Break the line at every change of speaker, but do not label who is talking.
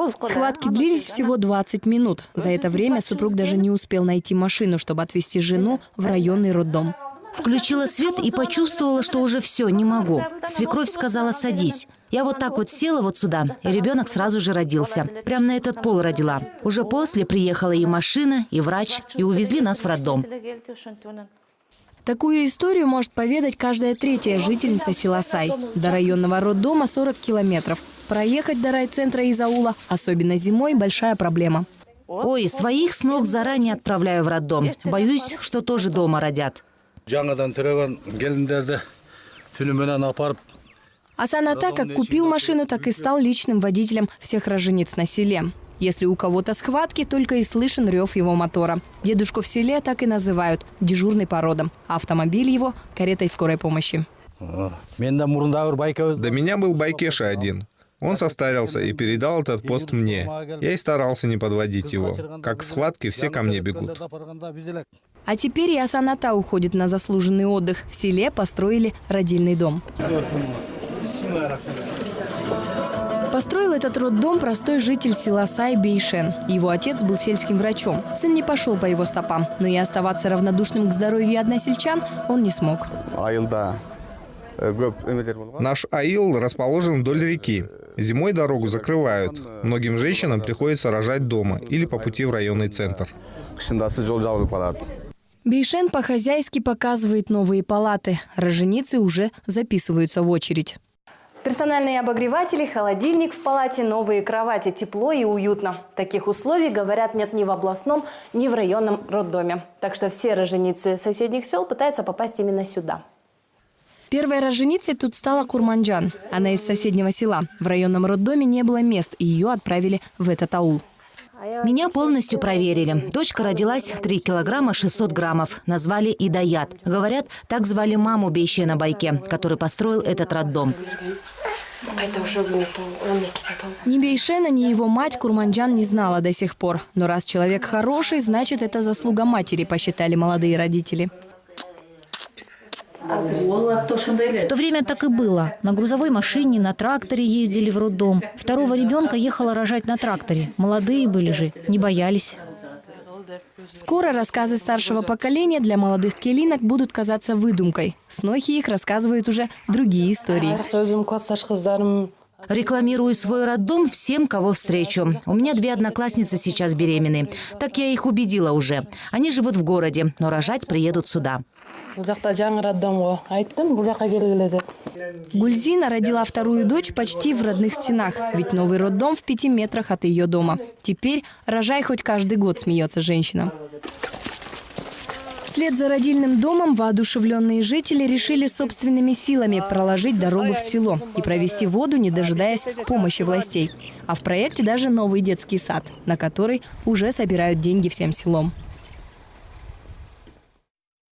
Схватки длились всего 20 минут. За это время супруг даже не успел найти машину, чтобы отвезти жену в районный роддом.
Включила свет и почувствовала, что уже все, не могу. Свекровь сказала: садись. Я вот так вот села вот сюда, и ребенок сразу же родился. Прямо на этот пол родила. Уже после приехала и машина, и врач, и увезли нас в роддом.
Такую историю может поведать каждая третья жительница села Сай. До районного роддома 40 километров. Проехать до райцентра из аула, особенно зимой, большая проблема.
Ой, своих с ног заранее отправляю в роддом. Боюсь, что тоже дома родят.
Асаната как купил машину, так и стал личным водителем всех рожениц на селе. Если у кого-то схватки, только и слышен рев его мотора. Дедушку в селе так и называют – дежурный по родам. Автомобиль его – каретой скорой помощи.
До меня был Байкеша один. Он состарился и передал этот пост мне. Я и старался не подводить его. Как схватки, все ко мне бегут.
А теперь и Асаната уходит на заслуженный отдых. В селе построили родильный дом. Построил этот роддом простой житель села Сай Бейшен. Его отец был сельским врачом. Сын не пошел по его стопам, но и оставаться равнодушным к здоровью односельчан он не смог.
Наш аил расположен вдоль реки. Зимой дорогу закрывают. Многим женщинам приходится рожать дома или по пути в районный центр.
Бейшен по-хозяйски показывает новые палаты. Роженицы уже записываются в очередь. Персональные обогреватели, холодильник в палате, новые кровати, тепло и уютно. Таких условий, говорят, нет ни в областном, ни в районном роддоме. Так что все роженицы соседних сел пытаются попасть именно сюда. Первой роженицей тут стала Курманджан. Она из соседнего села. В районном роддоме не было мест, и ее отправили в этот аул.
Меня полностью проверили. Дочка родилась 3 килограмма 600 граммов. Назвали Идаят. Говорят, так звали маму Бейшена Байке, который построил этот роддом.
Ни Бейшена, ни его мать Курманджан не знала до сих пор. Но раз человек хороший, значит, это заслуга матери, посчитали молодые родители.
В то время так и было. На грузовой машине, на тракторе ездили в роддом. Второго ребенка ехала рожать на тракторе. Молодые были же, не боялись.
Скоро рассказы старшего поколения для молодых келинок будут казаться выдумкой. Снохи их рассказывают уже другие истории.
Рекламирую свой роддом всем, кого встречу. У меня 2 одноклассницы сейчас беременны. Так я их убедила уже. Они живут в городе, но рожать приедут сюда.
Гульзина родила вторую дочь почти в родных стенах, ведь новый роддом в 5 метрах от ее дома. Теперь рожай хоть каждый год, смеется женщина. Вслед за родильным домом воодушевленные жители решили собственными силами проложить дорогу в село и провести воду, не дожидаясь помощи властей. А в проекте даже новый детский сад, на который уже собирают деньги всем селом.